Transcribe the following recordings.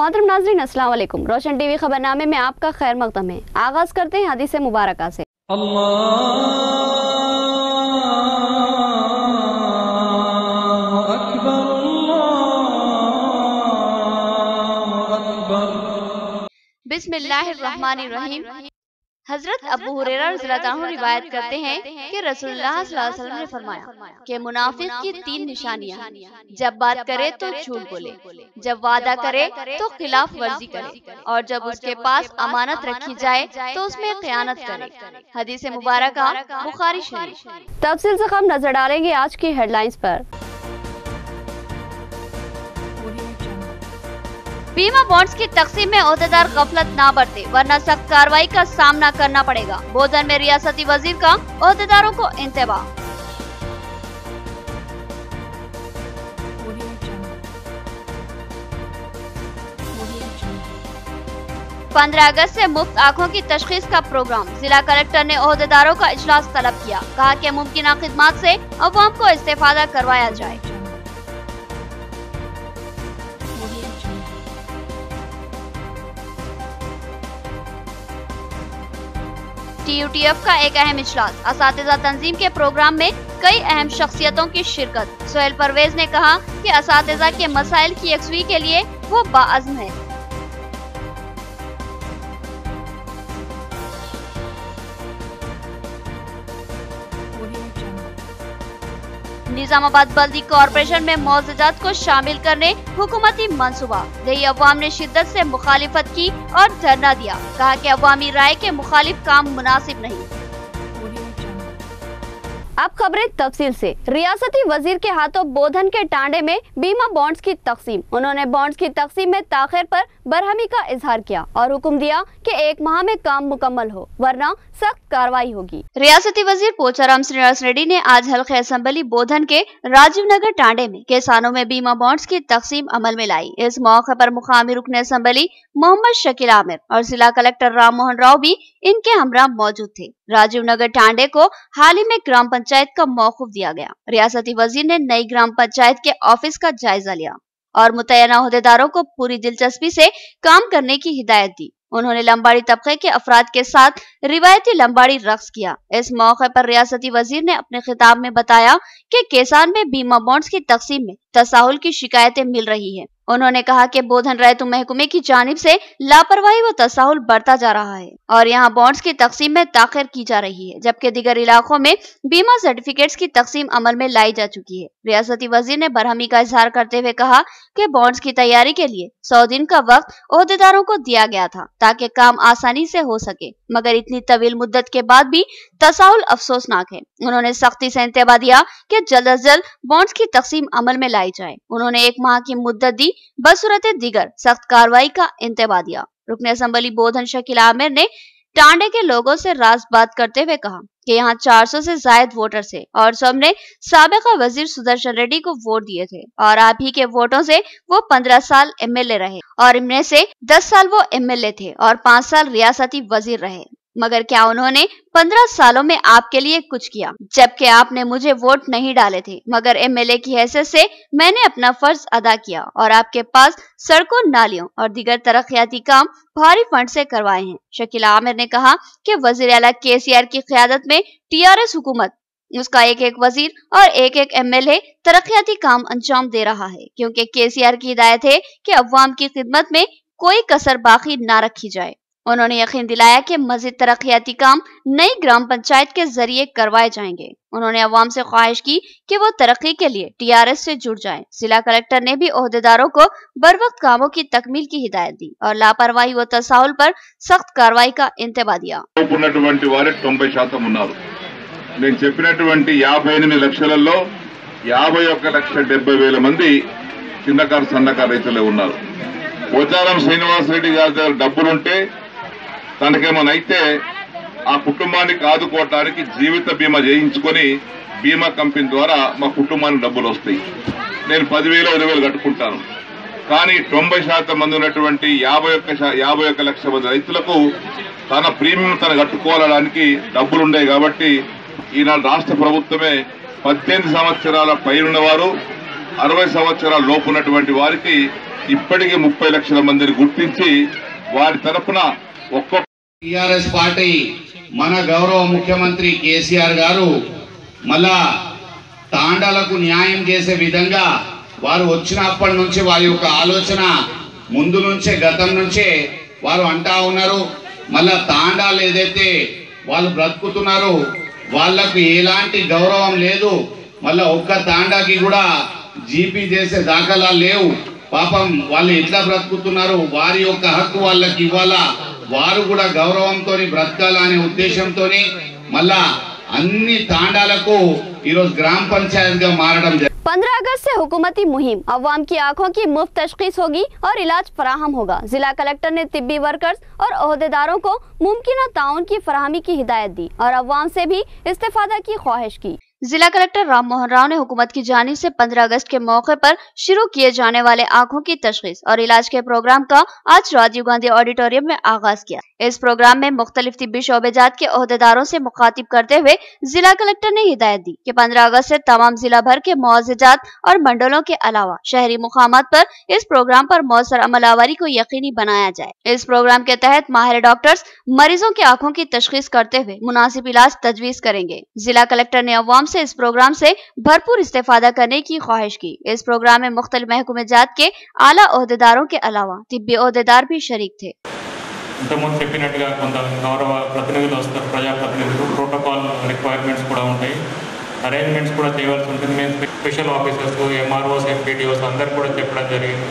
मोहतरम नाज़रीन अस्सलाम वालेकुम। रोशन टीवी खबरनामे में आपका खैर मक़दम है। आगाज करते हैं हदीस मुबारका से। बिस्मिल्लाहिर्रहमानिर्रहीम। हजरत अबू हुरैरा रज़ियल्लाहु अन्हु रिवायत करते हैं कि रसूलुल्लाह सल्लल्लाहु अलैहि वसल्लम ने फरमाया कि मुनाफिक की 3 निशानियां हैं। जब बात करे तो झूठ बोले, जब वादा करे तो खिलाफ वर्जी करे, और जब उसके पास अमानत रखी जाए तो उसमें खयानत करे। हदीस मुबारका बुखारी शरीफ। तफसील से हम नजर डालेंगे आज की हेडलाइंस पर। बीमा बॉन्ड्स की तकसीम में ओहदेदार गफलत ना बरते वरना सख्त कार्रवाई का सामना करना पड़ेगा। बोधन में रियासती वजीर का ओहदेदारों को इंतबाह। 15 अगस्त से मुफ्त आँखों की तशखीस का प्रोग्राम। जिला कलेक्टर ने ओहदेदारों का इजलास तलब किया। कहा कि मुमकिन खिदमात से अवाम को इस्तेफादा करवाया जाए। TUTF का एक अहम इजलास। असातिज़ा तंजीम के प्रोग्राम में कई अहम शख्सियतों की शिरकत। सोहेल परवेज ने कहा कि असातिज़ा के मसाइल की यकसुई के लिए वो बाअज़्म है। निजामाबाद बल्दी कॉरपोरेशन में मौजूदात को शामिल करने हुकूमती मंसूबा। देही अवाम ने शिद्दत से मुखालिफत की और धरना दिया। कहा कि अवामी राय के मुखालिफ काम मुनासिब नहीं। अब खबरें तफसील से। रियासती वजीर के हाथों बोधन के टांडे में बीमा बॉन्ड्स की तकसीम। उन्होंने बॉन्ड्स की तकसीम में ताखिर पर बरहमी का इजहार किया और हुक्म दिया कि 1 माह में काम मुकम्मल हो वरना सख्त कार्रवाई होगी। रियासती वजीर पोचाराम श्रीनिवास रेड्डी ने आज हल्के असेंबली बोधन के राजीव नगर टांडे में किसानों में बीमा बॉन्ड्स की तकसीम अमल में लाई। इस मौके पर मुकामी रुकन असेंबली मोहम्मद शकील आमिर और जिला कलेक्टर राम मोहन राव भी इनके हमरा मौजूद थे। राजीव नगर टांडे को हाल ही में ग्राम पंचायत का मौकूफ दिया गया। रियासती वजीर ने नई ग्राम पंचायत के ऑफिस का जायजा लिया और मुतय्यना ओहदेदारों को पूरी दिलचस्पी से काम करने की हिदायत दी। उन्होंने लंबाड़ी तबके के अफराद के साथ रिवायती लंबाड़ी रक्स किया। इस मौके पर रियासती वजीर ने अपने खिताब में बताया कि किसान में बीमा बॉन्ड्स की तकसीम में तसाहुल की शिकायतें मिल रही है। उन्होंने कहा कि बोधन रैयत महकमे की जानिब से लापरवाही व तसाहुल बढ़ता जा रहा है और यहाँ बॉन्ड्स की तकसीम में ताखिर की जा रही है, जबकि दीगर इलाकों में बीमा सर्टिफिकेट्स की तकसीम अमल में लाई जा चुकी है। रियासती वजीर ने बरहमी का इजहार करते हुए कहा कि बॉन्ड्स की तैयारी के लिए 100 दिन का वक्त ओहदेदारों को दिया गया था ताकि काम आसानी से हो सके, मगर इतनी तवील मुद्दत के बाद भी तसाहुल अफसोसनाक है। उन्होंने सख्ती से इंतबाह दिया कि जल्द अज जल्द बॉन्ड्स की तकसीम अमल में लाई जाए। उन्होंने 1 माह की मुद्दत दी, बसूरत दिगर सख्त कार्रवाई का इंतबाह दिया। रुकन असेंबली बोधन शकील आमिर ने टांडे के लोगों से राज बात करते हुए कहा कि यहाँ 400 से जायद वोटर थे और सबने साबिका वजीर सुदर्शन रेड्डी को वोट दिए थे और आप ही के वोटों से वो 15 साल MLA रहे और इनमें से 10 साल वो MLA थे और 5 साल रियासती वजीर रहे, मगर क्या उन्होंने 15 सालों में आपके लिए कुछ किया? जबकि आपने मुझे वोट नहीं डाले थे, मगर MLA की हैसियत से मैंने अपना फर्ज अदा किया और आपके पास सड़कों, नालियों और दीगर तरक्याती काम भारी फंड से करवाए हैं। शकील आमिर ने कहा कि वजीर आला KCR की क़यादत में TRS हुकूमत उसका एक वजीर और एक MLA तरक्याती काम अंजाम दे रहा है, क्योंकि KCR की हिदायत है कि अवाम की खिदमत में कोई कसर बाकी न रखी जाए। उन्होंने यकीन दिलाया कि मजीद तरक्याती काम नई ग्राम पंचायत के जरिए करवाए जाएंगे। उन्होंने अवाम से ख्वाहिश की कि वो तरक्की के लिए TRS से जुड़ जाएं। जिला कलेक्टर ने भी ओहदेदारों को बर वक्त कामों की तकमील की हिदायत दी और लापरवाही व तसाहुल पर सख्त कार्रवाई का इंतबाह दिया। 90% నేను చెప్పినటువంటి 58 లక్షలలో 51,70,000 మంది చిన్నకారు సన్నకారు రైతులే ఉన్నారు. పోచారం శ్రీనివాస్ రెడ్డి గారి దగ్గర డబ్బులుంటే తనకేమనైతే ఆ కుటుంబానికి ఆదుకోవడానికి జీవిత బీమా చేయించుకొని బీమా కంపెనీ ద్వారా మా కుటుంబానికి డబ్బులు వస్తాయి. నేను 10,000 20,000 కట్టుకుంటాను. కానీ 90% మంది ఉన్నటువంటి 51 లక్షల మంది రైతులకు తన ప్రీమియం తన కట్టుకోవడానికి డబ్బులు ఉన్నాయి. కాబట్టి ఈనాడు రాష్ట్ర ప్రభుత్వమే 18 సంవత్సరాల పైనున్న వారు 60 సంవత్సరాల లోపు ఉన్నటువంటి వారికి ఇప్పటికే 30 లక్షల మందిని గుర్తించి వారి తరఫున ఒక్కొక్క టిఆర్ఎస్ పార్టీ మన గౌరవ ముఖ్యమంత్రి కేసీఆర్ గారు మళ్ళా తాండాలకు న్యాయం చేసే విధంగా వారు వచ్చినప్పటి నుంచి వారి యొక్క ఆలోచన ముందు నుంచే గతం నుంచే వారు అంటా ఉన్నారు. మళ్ళా తాండాలు ఏదైతే వాళ్ళు బ్రతుకుతున్నారో వాళ్లకు ఎలాంటి గౌరవం లేదు. మళ్ళా ఒక్క తాండాకి కూడా జీపీ చేసే దాఖలా లేవు. పాపం వాళ్ళు ఎట్లా బ్రతుకుతున్నారు, వారి యొక్క హక్కు వాళ్ళకి ఇవ్వాలా, వారు కూడా గౌరవంతో బ్రతకాలనే ఉద్దేశంతో మళ్ళా అన్ని తాండాలకు ఈరోజు గ్రామ పంచాయతీగా మారడం. 15 अगस्त से हुकूमती मुहिम अवाम की आंखों की मुफ्त तशखीस होगी और इलाज फराहम होगा। जिला कलेक्टर ने तिब्बी वर्कर्स और ओहदेदारों को मुमकिन ताउन की फराहमी की हिदायत दी और अवाम से भी इस्तेफादा की ख्वाहिश की। जिला कलेक्टर राम मोहन राव ने हुकूमत की जानिब से 15 अगस्त के मौके पर शुरू किए जाने वाले आंखों की तशखीस और इलाज के प्रोग्राम का आज राजीव गांधी ऑडिटोरियम में आगाज किया। इस प्रोग्राम में मुख्तलिफ तिब्बी शोबेजात के ओहदेदारों से मुखातिब करते हुए जिला कलेक्टर ने हिदायत दी कि 15 अगस्त से तमाम जिला भर के मुआवजात और मंडलों के अलावा शहरी मुकामात पर इस प्रोग्राम पर मौसर अमलावरी को यकीनी बनाया जाए। इस प्रोग्राम के तहत माहिर डॉक्टर्स मरीजों की आंखों की तशखीस करते हुए मुनासिब इलाज तजवीज करेंगे। जिला कलेक्टर ने अवाम से इस प्रोग्राम से भरपूर इस्तेफादा करने की ख्वाहिश की। इस प्रोग्राम में मुख्तलिफ महकमे जात के आला ओहदेदारों के अलावा तिब्बी ओहदेदार भी शरीक थे। ఇంతకుముందు చెప్పినట్టుగా కొంత గౌరవ ప్రతినిధులు వస్తారు, ప్రజాప్రతినిధులు, ప్రోటోకాల్ రిక్వైర్మెంట్స్ కూడా ఉంటాయి, అరేంజ్మెంట్స్ కూడా చేయవలసి ఉంటుంది. మేము స్పెషల్ ఆఫీసర్స్, ఎంఆర్ఓస్, ఎంపీటీఓస్ అందరు కూడా చెప్పడం జరిగింది.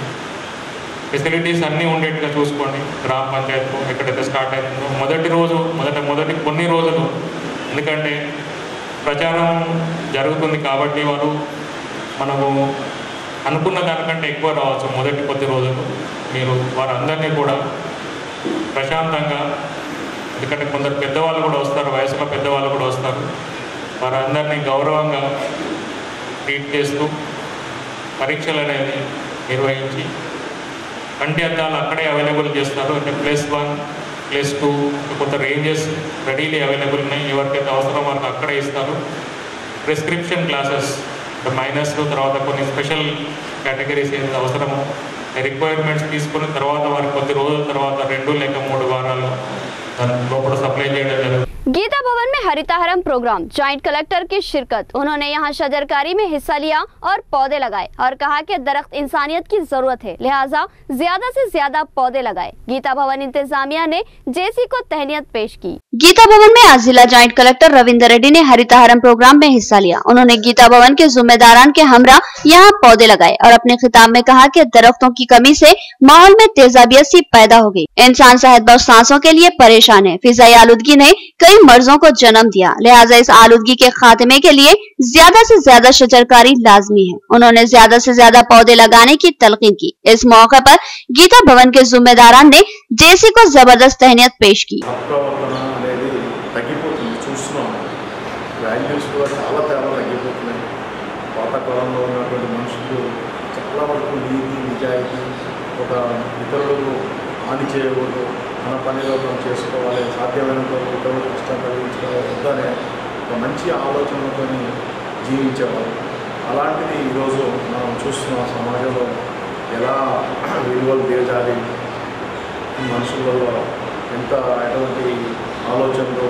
ఫెసిలిటీస్ అన్నీ ఉండేట్టుగా చూసుకోండి. గ్రామ పంచాయతీలో ఎక్కడైతే స్టార్ట్ అవుతుందో మొదటి కొన్ని రోజులు, ఎందుకంటే ప్రచారం జరుగుతుంది కాబట్టి వారు మనము అనుకున్న దానికంటే ఎక్కువ రావచ్చు. మొదటి కొద్ది రోజులు మీరు వారందరినీ కూడా ప్రశాంతంగా, ఎందుకంటే కొందరు పెద్దవాళ్ళు కూడా వస్తారు, వయసులో పెద్దవాళ్ళు కూడా వస్తారు, వారందరినీ గౌరవంగా ట్రీట్ చేస్తూ పరీక్షలు అనేది నిర్వహించి కంటి అద్దాలు అక్కడే అవైలబుల్ చేస్తారు. అంటే +1, +2 కొంత రేంజెస్ రెడీలీ అవైలబుల్ ఉన్నాయి. ఎవరికైతే అవసరం వారికి అక్కడే ఇస్తారు. ప్రిస్క్రిప్షన్ గ్లాసెస్ మైనస్ తర్వాత కొన్ని స్పెషల్ కేటగిరీస్ ఏది అవసరమో రిక్వైర్మెంట్స్ తీసుకున్న తర్వాత వారికి కొద్ది రోజుల తర్వాత 2 లేక 3 వారాలు దాని లోపల సప్లై చేయడం జరుగుతుంది। गीता भवन में हरिताहरम प्रोग्राम, ज्वाइंट कलेक्टर की शिरकत। उन्होंने यहाँ शजरकारी में हिस्सा लिया और पौधे लगाए और कहा कि दरख्त इंसानियत की जरूरत है, लिहाजा ज्यादा से ज्यादा पौधे लगाए। गीता भवन इंतजामिया ने जेसी को तहनीत पेश की। गीता भवन में आज जिला ज्वाइंट कलेक्टर रविंदर रेड्डी ने हरिताहरम प्रोग्राम में हिस्सा लिया। उन्होंने गीता भवन के जिम्मेदारान के हमरा यहाँ पौधे लगाए और अपने खिताब में कहा कि दरख्तों की कमी से माहौल में तेजाबियत सी पैदा हो गई। इंसान सेहत बख्श सांसों के लिए परेशान है। फिजाई आलूदगी ने कई मर्जों को जन्म दिया, लिहाजा इस आलूदगी के खात्मे के लिए ज्यादा से ज्यादा शजरकारी लाजमी है। उन्होंने ज्यादा से ज्यादा पौधे लगाने की तलकीन की। इस मौके पर गीता भवन के जिम्मेदारान ने जेसी को जबरदस्त तहनीत पेश की। మన పనిలో మనం చేసుకోవాలి, సాధ్యమైనంత ఇతరులు కష్టం కలిగించడం ఒక మంచి ఆలోచనలతో జీవించేవాళ్ళు. అలాంటిది ఈరోజు మనం చూస్తున్న సమాజంలో ఎలా విలువలు దిగజారి మనుషులలో ఎంత ఎటువంటి ఆలోచనలు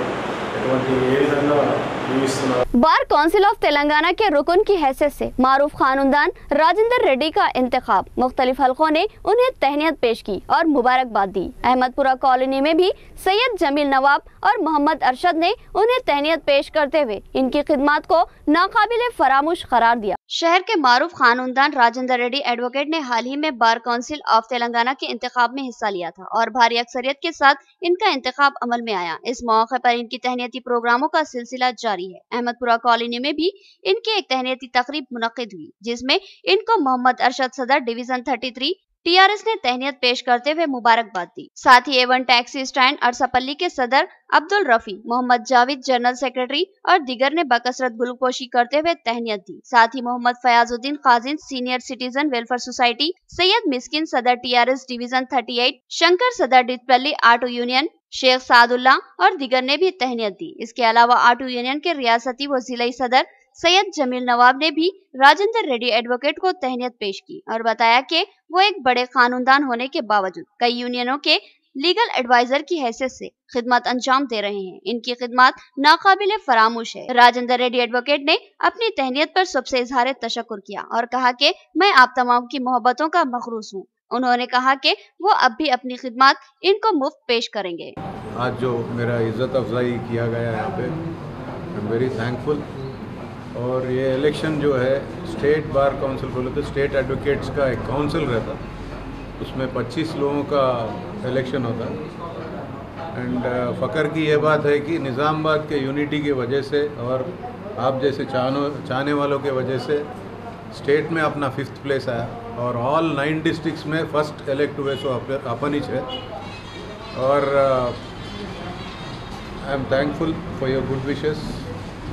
ఎటువంటి ఏ విధంగా జీవిస్తున్నారు। बार काउंसिल ऑफ तेलंगाना के रुकन की हैसियत से मारूफ खानदान राजेंद्र रेड्डी का इंतखाब। मुख्तलिफ हलकों ने उन्हें तहनीत पेश की और मुबारकबाद दी। अहमदपुरा कॉलोनी में भी सैयद जमील नवाब और मोहम्मद अरशद ने उन्हें तहनीत पेश करते हुए इनकी खिदमत को नाकाबिले फरामोश करार दिया। शहर के मारूफ खानदान राजेंद्र रेड्डी एडवोकेट ने हाल ही में बार काउंसिल ऑफ तेलंगाना के इंतखाब में हिस्सा लिया था और भारी अक्सरियत के साथ इनका इंतखाब अमल में आया। इस मौके पर इनकी तहनीती प्रोग्रामों का सिलसिला जारी है। अहमदपुरा कॉलोनी में भी इनकी एक तहनीती तकरीब मुनक्किद हुई, जिसमें इनको मोहम्मद अरशद सदर डिवीजन 33 टीआरएस ने तहनीत पेश करते हुए मुबारकबाद दी। साथ ही A1 टैक्सी स्टैंड अरसापल्ली के सदर अब्दुल रफी, मोहम्मद जावेद जनरल सेक्रेटरी और दिगर ने बकसरत गुलपोशी करते हुए तहनीत दी। साथ ही मोहम्मद फयाजुद्दीन काजिन senior citizen welfare society, Syed Miskin सदर टीआरएस डिवीजन 38, शंकर सदर डिपल्ली ऑटो यूनियन, शेख सादुल्ला और दिगर ने भी तहनीत दी। इसके अलावा ऑटो यूनियन के रियासती व जिलाई सदर सैयद जमील नवाब ने भी राजेंद्र रेड्डी एडवोकेट को तहनीत पेश की और बताया कि वो एक बड़े कानूनदान होने के बावजूद कई यूनियनों के लीगल एडवाइजर की हैसियत से खिदमत अंजाम दे रहे हैं। इनकी खिदमत नाकाबिले फरामोश है। राजेंद्र रेड्डी एडवोकेट ने अपनी तहनीत पर सबसे इजहार तशक्कुर किया और कहा कि मैं आप तमाम की मोहब्बतों का मखरूस हूँ। उन्होंने कहा कि वो अब भी अपनी खिदमत इनको मुफ्त पेश करेंगे। आज जो मेरा इज्जत अफजाई किया गया यहाँ पे, आई एम वेरी थैंकफुल। और ये इलेक्शन जो है स्टेट बार काउंसिल बोले तो स्टेट एडवोकेट्स का एक काउंसिल रहता, उसमें 25 लोगों का इलेक्शन होता। एंड फ़ख्र की ये बात है कि निज़ामाबाद के यूनिटी की वजह से और आप जैसे चाहने वालों के वजह से स्टेट में अपना 5th प्लेस आया और ऑल 9 डिस्ट्रिक्ट्स में फर्स्ट इलेक्ट हुए सो अपन ही है। और I am thankful for your good wishes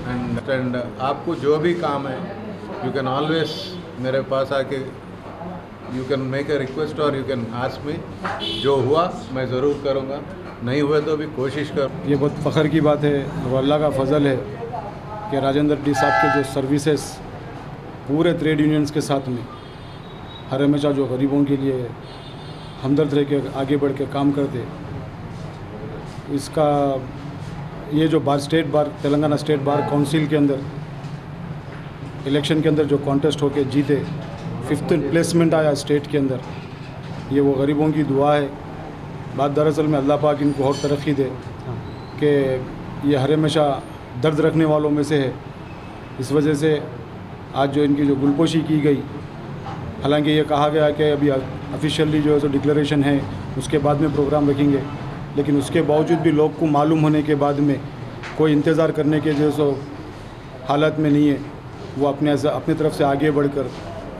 and आपको जो भी काम है यू कैन ऑलवेज मेरे पास आके you can make a request और यू कैन आस्क मी। जो हुआ मैं ज़रूर करूँगा, नहीं हुए तो भी कोशिश कर। ये बहुत फ़ख्र की बात है और अल्लाह का फजल है कि राजेंद्र रेड्डी साहब के जो सर्विसेज पूरे ट्रेड यूनियंस के साथ में हर हमेशा जो गरीबों के लिए हमदर्द रह के आगे बढ़ के काम करते, इसका ये जो state bar Telangana state bar council के अंदर इलेक्शन के अंदर जो कॉन्टेस्ट होके जीते, 5th प्लेसमेंट आया स्टेट के अंदर, ये वो गरीबों की दुआ है। बात दरअसल में अल्लाह पाक इनको और तरक्की दे कि ये हर हमेशा दर्द रखने वालों में से है। इस वजह से आज जो इनकी जो गुलपोशी की गई, हालांकि ये कहा गया कि अभी ऑफिशियली जो है सो डिक्लेरेशन है उसके बाद में प्रोग्राम रखेंगे, लेकिन उसके बावजूद भी लोग को मालूम होने के बाद में कोई इंतज़ार करने के जो सो हालत में नहीं है। वो अपनी तरफ से आगे बढ़कर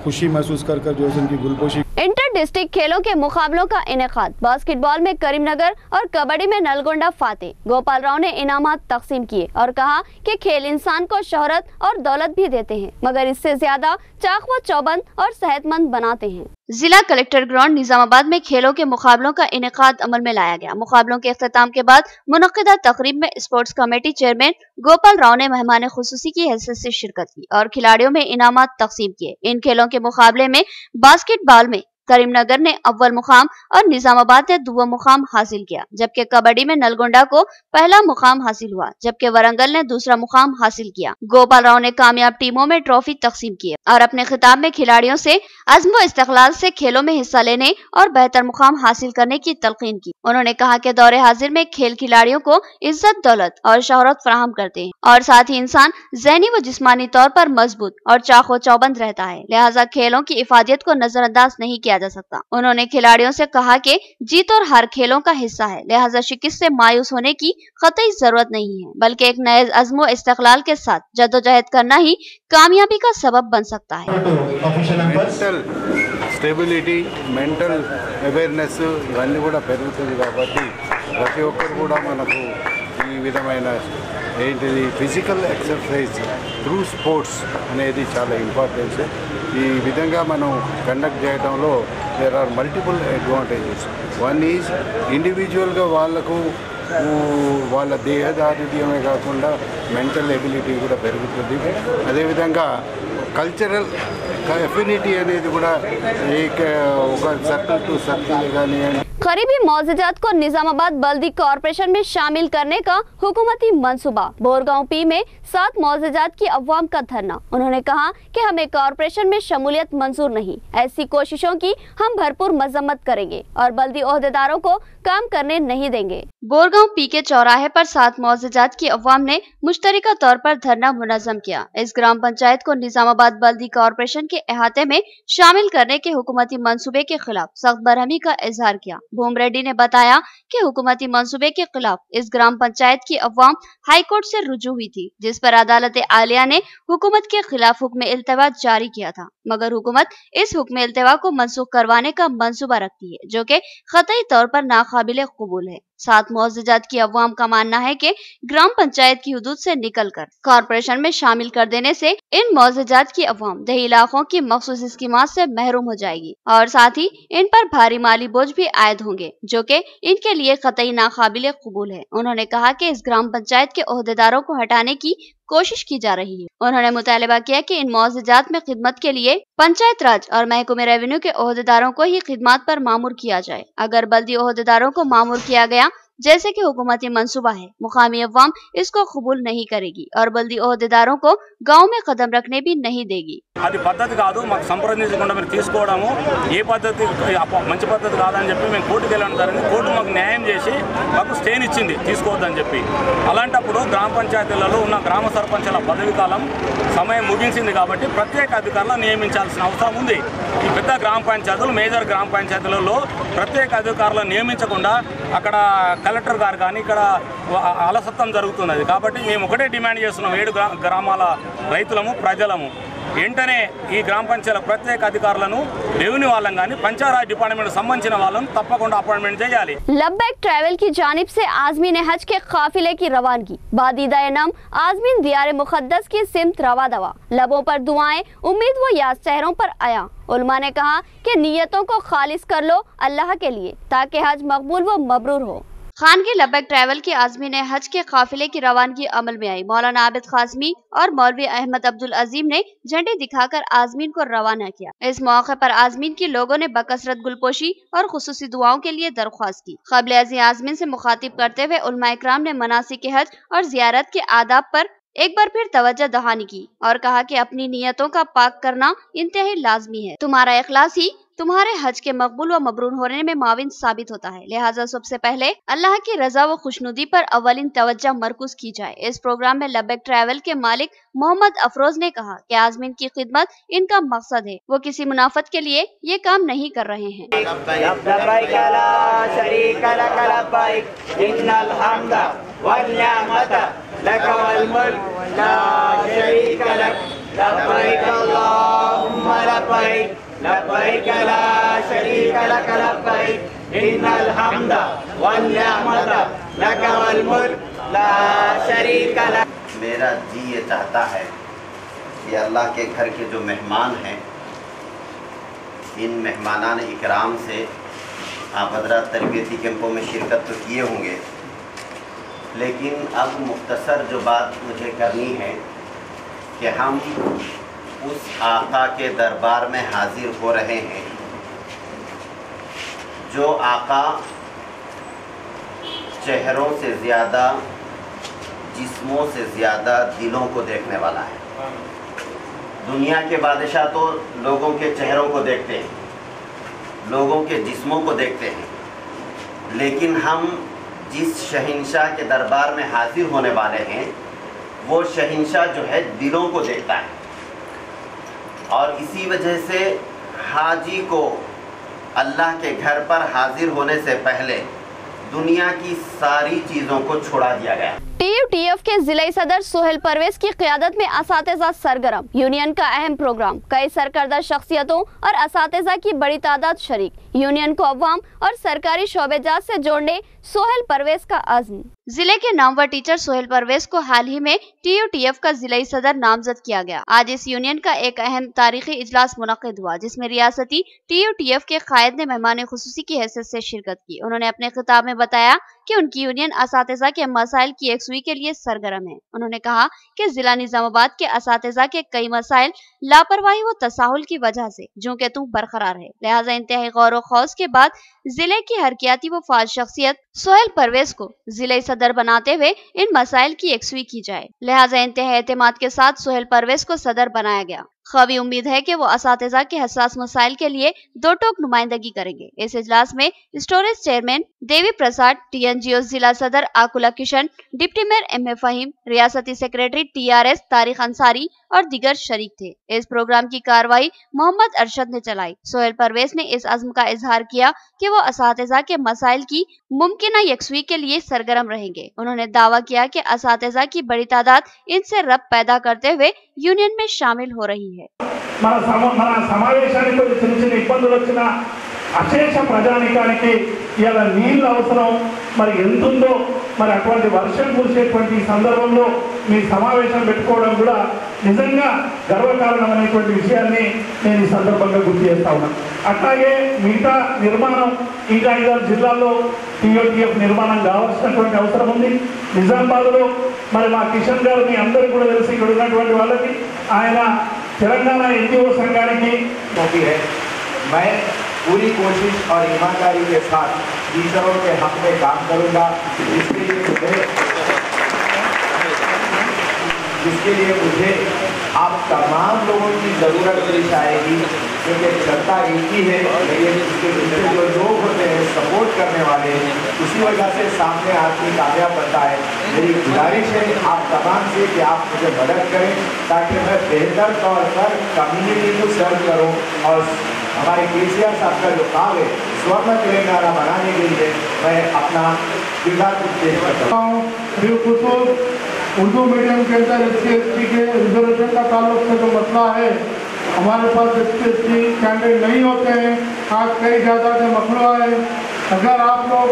खुशी महसूस कर जो है उनकी गुलपोशी। इंटर डिस्ट्रिक्ट खेलों के मुकाबलों का इनेकाद, बास्केटबॉल में करीमनगर और कबड्डी में नलगोंडा फातेह। गोपाल राव ने इनामात तकसीम किए और कहा कि खेल इंसान को शोहरत और दौलत भी देते हैं, मगर इससे ज्यादा चाक व चौबंद और सेहतमंद बनाते हैं। जिला कलेक्टर ग्राउंड निजामाबाद में खेलों के मुकाबलों का इनेकाद अमल में लाया गया। मुकाबलों के इख्तिताम के बाद मुनक्किदा तकरीब में sports committee chairman Gopal Rao ने मेहमान खुसूसी की हैसियत से शिरकत की और खिलाड़ियों में इनामात तकसीम किए। इन खेलों के मुकाबले में बास्केटबॉल में करीमनगर ने अव्वल मुकाम और निजामाबाद ने दूसरा मुकाम हासिल किया, जबकि कबड्डी में नलगोंडा को पहला मुकाम हासिल हुआ, जबकि वरंगल ने दूसरा मुकाम हासिल किया। गोपाल राव ने कामयाब टीमों में ट्रॉफी तकसीम किए और अपने खिताब में खिलाड़ियों से अज़्म व इस्तिक़लाल से खेलों में हिस्सा लेने और बेहतर मुकाम हासिल करने की तलकीन की। उन्होंने कहा कि दौरे हाजिर में खेल खिलाड़ियों को इज्जत, दौलत और शोहरत फराहम करते हैं और साथ ही इंसान ज़हनी व जिस्मानी तौर पर मजबूत और चाको चौबंद रहता है, लिहाजा खेलों की इफादियत को नजरअंदाज नहीं किया जा सकता। उन्होंने खिलाड़ियों से कहा कि जीत और हार खेलों का हिस्सा है, लिहाजा शिकस्त से मायूस होने की कतई जरूरत नहीं है, बल्कि एक नए अज़्म व इस्तिक़लाल के साथ जद्दोजहद करना ही कामयाबी का सबब बन सकता है। మెంటల్ స్టెబిలిటీ, మెంటల్ అవేర్నెస్ ఇవన్నీ కూడా పెరుగుతుంది కాబట్టి ప్రతి ఒక్కరు కూడా మనకు ఈ విధమైన ఏంటిది ఫిజికల్ ఎక్సర్సైజ్ త్రూ స్పోర్ట్స్ అనేది చాలా ఇంపార్టెన్స్. ఈ విధంగా మనం కండక్ట్ చేయడంలో there are multiple advantages. One is ఇండివిజువల్గా వాళ్ళకు వాళ్ళ దేహదారుఢ్యమే కాకుండా మెంటల్ ఎబిలిటీ కూడా పెరుగుతుంది. అదేవిధంగా కల్చరల్ ఎఫినిటీ అనేది కూడా ఒక సర్కిల్ టు సర్కిల్ కానీ गरीबी मौजूदात को निजामाबाद बल्दी कॉर्पोरेशन में शामिल करने का हुकूमती मंसूबा। बोरगांव पी में 7 मौजूदात की अवाम का धरना। उन्होंने कहा कि हमें कॉर्पोरेशन में शमूलियत मंजूर नहीं, ऐसी कोशिशों की हम भरपूर मजम्मत करेंगे और बल्दी ओहदेदारों को काम करने नहीं देंगे। बोरगांव पी के चौराहे पर 7 मौजूदात की अवाम ने मुश्तरका तौर पर धरना मुनज़्ज़म किया। इस ग्राम पंचायत को निजामाबाद बल्दी कॉर्पोरेशन के अहाते में शामिल करने के हुकूमती मंसूबे के खिलाफ सख्त बरहमी का इजहार किया। भूम रेड्डी ने बताया कि हुकूमती मंसूबे के खिलाफ इस ग्राम पंचायत की अवाम हाईकोर्ट से रुजू हुई थी, जिस पर अदालत आलिया ने हुकूमत के खिलाफ हुक्म इल्तवा जारी किया था, मगर हुकूमत इस हुक्म इल्तवा को मनसूख करवाने का मंसूबा रखती है, जो कि क़तई तौर पर नाकाबिले कबूल है। 7 मौजूदात की अवाम का मानना है कि ग्राम पंचायत की हुदूद से निकलकर कॉर्पोरेशन में शामिल कर देने से इन मौजूदात की अवाम देही इलाकों की मखसूस स्कीमात से महरूम हो जाएगी और साथ ही इन पर भारी माली बोझ भी आयद होंगे, जो कि इनके लिए कतई नाकाबिले कबूल है। उन्होंने कहा कि इस ग्राम पंचायत के ओहदेदारों को हटाने की कोशिश की जा रही है। उन्होंने मुतालबा किया कि इन मुआवजात में खिदमत के लिए पंचायत राज और महकमे रेवेन्यू के ओहदेदारों को ही खिदमत पर मामूर किया जाए। अगर बल्दी ओहदेदारों को मामूर किया गया जैसे कि हुकूमती मंसूबा है, मुकामी अवाम इसको कबूल नहीं करेगी और बल्दी ओहदेदारों को गांव में कदम रखने भी नहीं देगी। అది పద్ధతి కాదు, మాకు సంప్రదించకుండా మీరు తీసుకోవడము ఏ పద్ధతి మంచి పద్ధతి కాదని చెప్పి మేము కోర్టుకు వెళ్ళడం జరిగింది. కోర్టు మాకు న్యాయం చేసి మాకు స్టేని ఇచ్చింది తీసుకోవద్దని చెప్పి. అలాంటప్పుడు గ్రామ పంచాయతీలలో ఉన్న గ్రామ సర్పంచుల పదవి కాలం సమయం ముగించింది కాబట్టి ప్రత్యేక అధికారులను నియమించాల్సిన అవసరం ఉంది. ఈ పెద్ద గ్రామ పంచాయతీలు, మేజర్ గ్రామ పంచాయతీలలో ప్రత్యేక అధికారులను నియమించకుండా అక్కడ కలెక్టర్ గారు కానీ ఇక్కడ అలసత్వం జరుగుతున్నది. కాబట్టి మేము ఒకటే డిమాండ్ చేస్తున్నాం, 7 గ్రామాల రైతులము ప్రజలము వెంటనే ఈ గ్రామ పంచాయతీల ప్రత్యేక అధికారులను రెవెన్యూ వాళ్ళని కానీ పంచాయతీరాజ్ డిపార్ట్మెంట్ సంబంధించిన వాళ్ళను తప్పకుండా అపాయింట్మెంట్ చేయాలి. लब्बैक ट्रैवल की जानिब से आज़मीन हज के काफिले की रवानगी बादीदा नम आज़मीन दियार मुक़द्दस की सिमत रवा दवा, लबों पर दुआएं, उम्मीद व याद चेहरों पर आया। उलमा ने कहा कि नीयतों को खालिस कर लो अल्लाह के लिए ताकि हज मकबूल व मबरूर हो। खानगी लब्बैक ट्रैवल की आज़मीन हज के काफिले की रवानगी अमल में आई। मौलाना आबिद खासमी और मौलवी अहमद अब्दुल अजीम ने झंडे दिखाकर आज़मीन को रवाना किया। इस मौके पर आज़मीन के लोगों ने बकसरत गुलपोशी और खुसूसी दुआओं के लिए दरख्वास्त की। क़ब्ल अज़ीं आज़मीन से मुखातिब करते हुए उलमा इकराम ने मनासिक हज और ज़ियारत के आदाब पर एक बार फिर तवज्जो दहानी की और कहा कि अपनी नियतों का पाक करना इंतहाई लाजमी है। तुम्हारा इखलास ही तुम्हारे हज के मकबूल व मबरूर होने में माविन साबित होता है। लिहाजा सबसे पहले अल्लाह की रजा व खुशनुदी पर अवलिन तवज्जो मरकूज की जाए। इस प्रोग्राम में लब्बैक ट्रैवल के मालिक मोहम्मद अफरोज ने कहा कि आज़मीन की खिदमत इनका मकसद है, वो किसी मुनाफत के लिए ये काम नहीं कर रहे हैं। लब्बैक ला शरीक लक लब्बैक इन्नल हम्द वल निअमत लक वल मुल्क ला शरीक लक। मेरा जी ये चाहता है कि अल्लाह के घर के जो मेहमान हैं, इन मेहमानान इकराम से आप हज़रात तरबियती कैंपों में शिरकत तो किए होंगे, लेकिन अब मुख्तसर जो बात मुझे करनी है कि हम उस आका के दरबार में हाजिर हो रहे हैं जो आका चेहरों से ज़्यादा, जिस्मों से ज़्यादा दिलों को देखने वाला है। दुनिया के बादशाह तो लोगों के चेहरों को देखते हैं, लोगों के जिस्मों को देखते हैं, लेकिन हम जिस शहंशाह के दरबार में हाजिर होने वाले हैं वो शहंशाह जो है दिलों को देखता है। और इसी वजह से हाजी को अल्लाह के घर पर हाजिर होने से पहले दुनिया की सारी चीज़ों को छोड़ा दिया गया। TUTF के जिला सदर सोहेल परवेज की क़यादत में असातिज़ा सरगर्म, यूनियन का अहम प्रोग्राम, कई सरकर्दा शख्सियतों और असातिज़ा की बड़ी तादाद शरीक। यूनियन को अवाम और सरकारी शोबेजात से जोड़ने सोहेल परवेज का अज़्म। जिले के नामवर टीचर सोहेल परवेज को हाल ही में TUTF का जिला सदर नामजद किया गया। आज इस यूनियन का एक अहम तारीखी इजलास मुनक़िद हुआ जिसमें रियासती TUTF के कायद ने मेहमान खुसूसी की हैसियत से शिरकत की। उन्होंने अपने खिताब में बताया कि उनकी यूनियन असातिज़ा के मसाइल की यकसुई के लिए सरगर्म है। उन्होंने कहा कि जिला निजामाबाद के असातिज़ा के कई मसाइल लापरवाही व तसाहुल की वजह से जूं के तूं बरकरार है। लिहाजा इंतहाई गौर व खौस के बाद जिले की हरकियाती व फाज शख्सियत सोहेल परवेज को जिले सदर बनाते हुए इन मसाइल की यकसुई की जाए। लिहाजा इंतहाई एतमाद के साथ सोहेल परवेज को सदर बनाया गया। ख्वाबी उम्मीद है कि वो असातिज़ा के हसास मसाइल के लिए दो टोक नुमाइंदगी करेंगे। इस इजलास में storage chairman Devi Prasad, TNGO जिला सदर Akula Kishan, deputy mayor MA Fahim, रियासती सेक्रेटरी TRS तारिक अंसारी और दीगर शरीक थे। इस प्रोग्राम की कार्रवाई मोहम्मद अरशद ने चलाई। सोहेल परवेज ने इस अज़्म का इजहार किया कि वो असातिज़ा के मसाइल की मुमकिना यकसुई के लिए सरगर्म रहेंगे। उन्होंने दावा किया कि असातिज़ा की बड़ी तादाद इनसे रब पैदा करते हुए यूनियन में शामिल हो रही है। మన సమావేశానికి చిన్న చిన్న ఇబ్బందులు వచ్చినా అశేష ప్రజానికానికి ఇలా నీళ్ళ అవసరం మరి ఎంతుందో, మరి అటువంటి వర్షం కురిసేటువంటి సందర్భంలో మీ సమావేశం పెట్టుకోవడం కూడా నిజంగా గర్వకారణం అనేటువంటి విషయాన్ని నేను ఈ సందర్భంగా గుర్తు చేస్తా ఉన్నాను. అట్లాగే మిగతా నిర్మాణం ఇంకా 5-6 జిల్లాల్లో టీఓటీఎఫ్ నిర్మాణం కావాల్సినటువంటి అవసరం ఉంది. నిజామాబాద్లో మరి మా కిషన్ గారు మీ అందరికీ కూడా తెలిసి ఇక్కడ ఉన్నటువంటి వాళ్ళకి ఆయన తెలంగాణ ఎన్జిఓ సంఘానికి मैं पूरी कोशिश और ईमानदारी के साथ टीचरों के हक में काम करूंगा, जिसके लिए मुझे आप तमाम लोगों की ज़रूरत पेश आएगी, क्योंकि जनता एक ही है, लेकिन उसके पीछे जो लोग होते हैं सपोर्ट करने वाले, उसी वजह से सामने आदमी कामयाब बनता है। मेरी गुजारिश है आप तमाम से कि आप मुझे मदद करें ताकि मैं बेहतर तौर पर कम्युनिटी को सर्व करूँ और हमारे केसीआर साहब का जो काम है स्वर्ण तेलंगाना बनाने के लिए मैं अपना किरदार पेश करता हूँ। उर्दू मीडियम के अंदर SC/ST के रिजर्वेशन का ताल्लुक से जो मसला है, हमारे पास SC/ST कैंडिडेट नहीं होते हैं। आज कई ज़्यादा मसला है। अगर आप लोग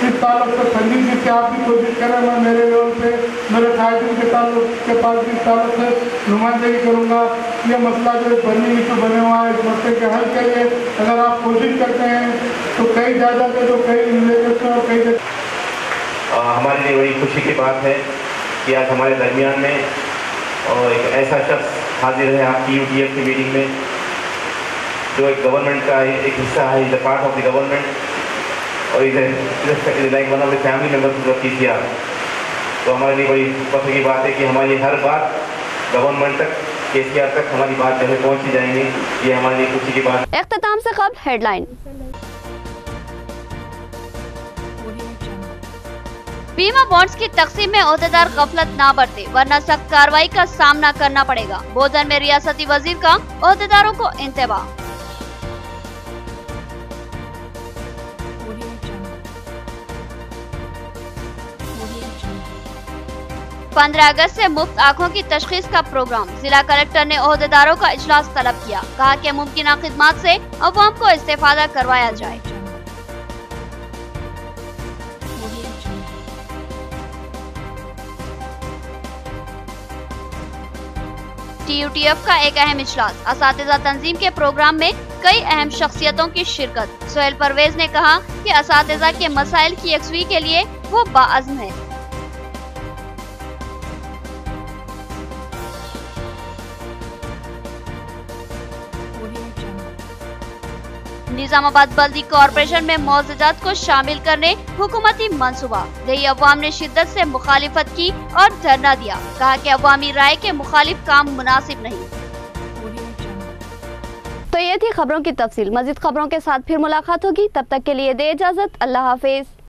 इस ताल्लुक से संजीदगी से आप भी कोशिश करें, मैं मेरे लेवल पे मेरे कायदीन के ताल्लुक के पास भी ताल्लुक से नुमाइंदगी करूँगा। ये मसला जो बर्नी इशू बने हुआ है, इस मसले के हल के लिए अगर आप कोशिश करते हैं तो कई ज़्यादा के जो कई रिलेटेड और कई हमारे लिए बड़ी खुशी की बात है कि आज हमारे दरमियान में और एक ऐसा शख्स हाजिर है आपकी यूटीएफ की मीटिंग में जो एक गवर्नमेंट का एक हिस्सा है, is a part of the government और is like one of the family members of KCR. तो हमारे लिए बड़ी फख्र की बात है कि हमारी हर बात गवर्नमेंट तक, केसीआर तक हमारी बात जैसे पहुँची जाएंगी, ये हमारे लिए खुशी की बात है। इख्तिताम से कबल हेडलाइन। बीमा बॉन्ड्स की तकसीम में ओहदेदार गफलत ना बरते वरना सख्त कार्रवाई का सामना करना पड़ेगा। बोधन में रियासती वजीर का ओहदेदारों को इंतबाह। 15 अगस्त से मुफ्त आँखों की तशखीस का प्रोग्राम। जिला कलेक्टर ने ओहदेदारों का इजलास तलब किया। कहा कि मुमकिन खिदमात से अवाम को इस्तेफादा करवाया जाए। TUTF का एक अहम इजलास। असातिज़ा तंजीम के प्रोग्राम में कई अहम शख्सियतों की शिरकत। सोहेल परवेज ने कहा कि असातिज़ा के मसाइल की यकसुई के लिए वो बाअज़्म है। निजामाबाद बल्दी कॉरपोरेशन में मौजूदात को शामिल करने हुकूमती मंसूबा। दही अवाम ने शिद्दत से मुखालिफत की और धरना दिया। कहा कि अवामी राय के मुखालिफ काम मुनासिब नहीं। तो ये थी खबरों की तफसील। मजीद खबरों के साथ फिर मुलाकात होगी। तब तक के लिए दे इजाजत। अल्लाह हाफिज।